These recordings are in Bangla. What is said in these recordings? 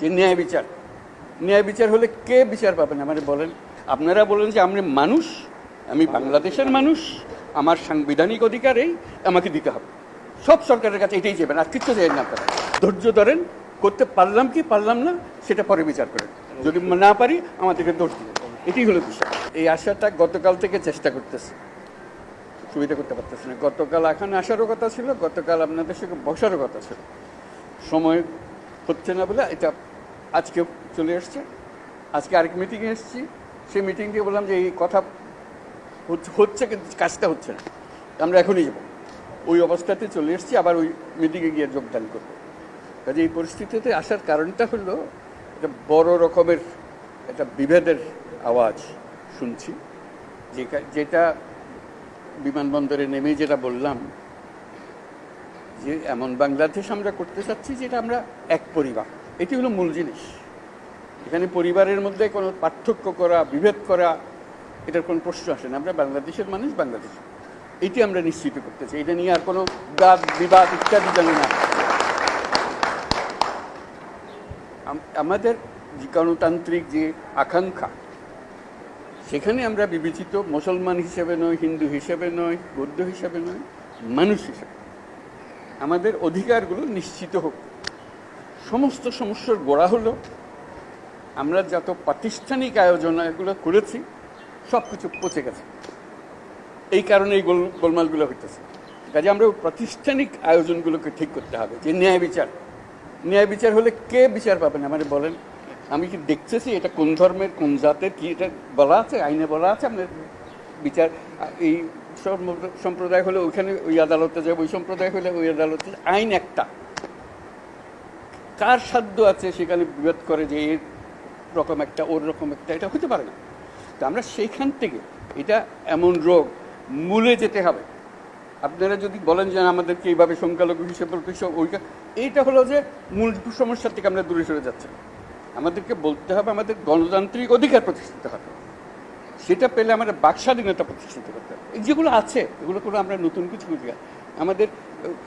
যে ন্যায় বিচার হলে কে বিচার পাবেন আমারে বলেন। আপনারা বলেন যে আমি মানুষ, আমি বাংলাদেশের মানুষ, আমার সাংবিধানিক অধিকারেই আমাকে দিতে হবে। সব সরকারের কাছে এটাই চাইবেন, আর কিচ্ছু চাইবেন না। আপনারা ধৈর্য ধরেন, করতে পারলাম কি পারলাম না সেটা পরে বিচার করেন। যদি না পারি আমাদেরকে দোষ দিবেন, এটাই হলো বিষয়। এই আশাটা গতকাল থেকে চেষ্টা করতেছে, সুবিধা করতে পারতেছে না। গতকাল এখানে আসারও কথা ছিল, গতকাল আপনাদের সঙ্গে বসারও কথা ছিল, সময় হচ্ছে না বলে এটা আজকে চলে এসছে। আজকে আরেক মিটিংয়ে এসেছি, সেই মিটিং দিয়ে বললাম যে এই কথা হচ্ছে কিন্তু কাজটা হচ্ছে না, আমরা এখনই যাব। ওই অবস্থাতে চলে এসেছি, আবার ওই মিটিংয়ে গিয়ে যোগদান করবো। কাজে এই পরিস্থিতিতে আসার কারণটা হলো একটা বড় রকমের একটা বিভেদের আওয়াজ শুনছি, যেটা বিমানবন্দরে নেমে যেটা বললাম যে এমন বাংলাদেশ আমরা করতে চাচ্ছি যেটা আমরা এক পরিবার, এটি হলো মূল জিনিস। এখানে পরিবারের মধ্যে কোনো পার্থক্য করা, বিভেদ করা, এটার কোনো প্রশ্ন আসে না। আমরা বাংলাদেশের মানুষ, বাংলাদেশ, এটি আমরা নিশ্চিত করতে চাই। এটা নিয়ে আর কোনো বিবাদ ইত্যাদি জানি না। আমাদের গণতান্ত্রিক যে আকাঙ্ক্ষা, সেখানে আমরা বিবেচিত মুসলমান হিসেবে নয়, হিন্দু হিসেবে নয়, বৌদ্ধ হিসেবে নয়, মানুষ হিসেবে আমাদের অধিকারগুলো নিশ্চিত হোক। সমস্ত সমস্যার গোড়া হলো আমরা যত প্রাতিষ্ঠানিক আয়োজন এগুলো করেছি সব কিছু পচে গেছে, এই কারণে এই গোলমালগুলো হইতেছে। কাজে আমরা প্রাতিষ্ঠানিক আয়োজনগুলোকে ঠিক করতে হবে। যে ন্যায় বিচার হলে কে বিচার পাবেন আমারে বলেন। আমি কি দেখতেছি এটা কোন ধর্মের, কোন জাতের, কি এটা বলা আছে, আইনে বলা আছে আপনার বিচার। এই সম্প্রদায় হলে ওইখানে ওই আদালতে যাবে, ওই সম্প্রদায় হলে ওই আদালতে, আইন একটা। কার সাধ্য আছে সেখানে বিভেদ করে যে এর রকম একটা, ওর রকম একটা, এটা হতে পারে না। তো আমরা সেইখান থেকে, এটা এমন রোগ, মূলে যেতে হবে। আপনারা যদি বলেন যে আমাদেরকে এইভাবে সংখ্যালঘু হিসেবে এইটা হলো যে মূল সমস্যা থেকে আমরা দূরে সরে যাচ্ছি। আমাদেরকে বলতে হবে আমাদের গণতান্ত্রিক অধিকার প্রতিষ্ঠিত হবে, সেটা পেলে আমাদের বাক স্বাধীনতা প্রতিষ্ঠিত করতে হবে। যেগুলো আছে এগুলো করে আমরা নতুন কিছু আমাদের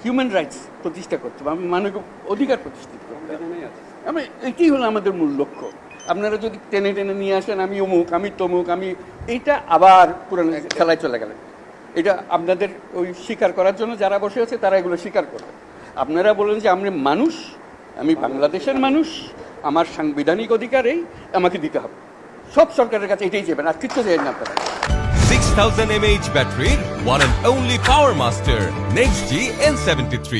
হিউম্যান রাইটস প্রতিষ্ঠা করতে হবে, মানবিক অধিকার প্রতিষ্ঠিত করতে হবে। আমরা এটাই হলো আমাদের মূল লক্ষ্য। আপনারা যদি টেনে টেনে নিয়ে আসেন আমি অমুক, আমি তমুক, আমি, এইটা আবার পুরানো খেলায় চলে গেলেন। এটা আপনাদের ওই স্বীকার করার জন্য যারা বসে আছে তারা এগুলো স্বীকার করবে। আপনারা বলেন যে আমি মানুষ, আমি বাংলাদেশের মানুষ, আমার সাংবিধানিক অধিকারেই আমাকে দিতে হবে। সব সরকারের কাছে এটাই চাইবেন, আর কিচ্ছু চাইবেন না। আপনারা 6000 mAh battery, one and only Power Master, NextG N73.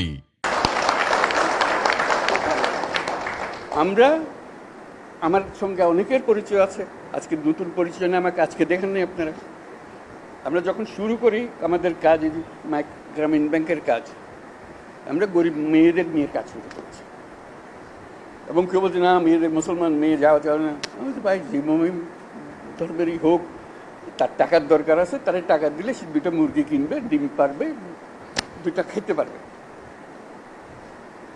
আমার সঙ্গে অনেকের পরিচয় আছে, আজকে নতুন পরিচয় না, আমাকে আজকে দেখেন নাই আপনারা। আমরা যখন শুরু করি আমাদের কাজ, গ্রামীণ ব্যাংকের কাজ, আমরা গরিব মেয়েদের নিয়ে কাজ শুরু করছি। এবং কেউ বলছে না মেয়েদের, মুসলমান মেয়ে যাওয়া যাবে না। আমি তো ভাই যে ধর্মেরই হোক, তার টাকার দরকার আছে, তার টাকা দিলে সে 2টা মুরগি কিনবে, ডিম পারবে, 2টা খেতে পারবে।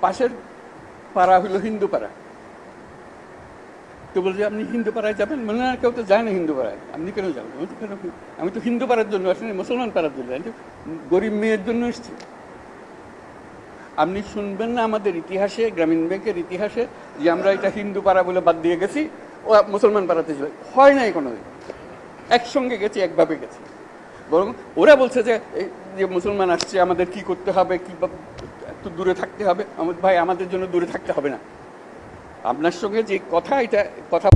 পাশের পাড়া হলো হিন্দু পাড়া, তো বলছে আপনি হিন্দু পাড়ায় যাবেন? মনে হয় কেউ তো যায় না হিন্দু পাড়ায়, আপনি কেন যাবেন? আমি তো হিন্দু পাড়ার জন্য আসিনি, মুসলমান পাড়ার জন্য, গরিব মেয়ের জন্য এসছি। আপনি শুনবেন না আমাদের ইতিহাসে, গ্রামীণ ব্যাংকের ইতিহাসে, যে আমরা এটা হিন্দু পাড়া বলে বাদ দিয়ে গেছি, ও মুসলমান পাড়াতে ছিল, হয় নাই কোনোদিন। একসঙ্গে গেছি, একভাবে গেছি। বরং ওরা বলছে যে মুসলমান আসছে, আমাদের কি করতে হবে, কি একটু দূরে থাকতে হবে। ভাই আমাদের জন্য দূরে থাকতে হবে না, আপনার সঙ্গে যে কথা, এটা কথা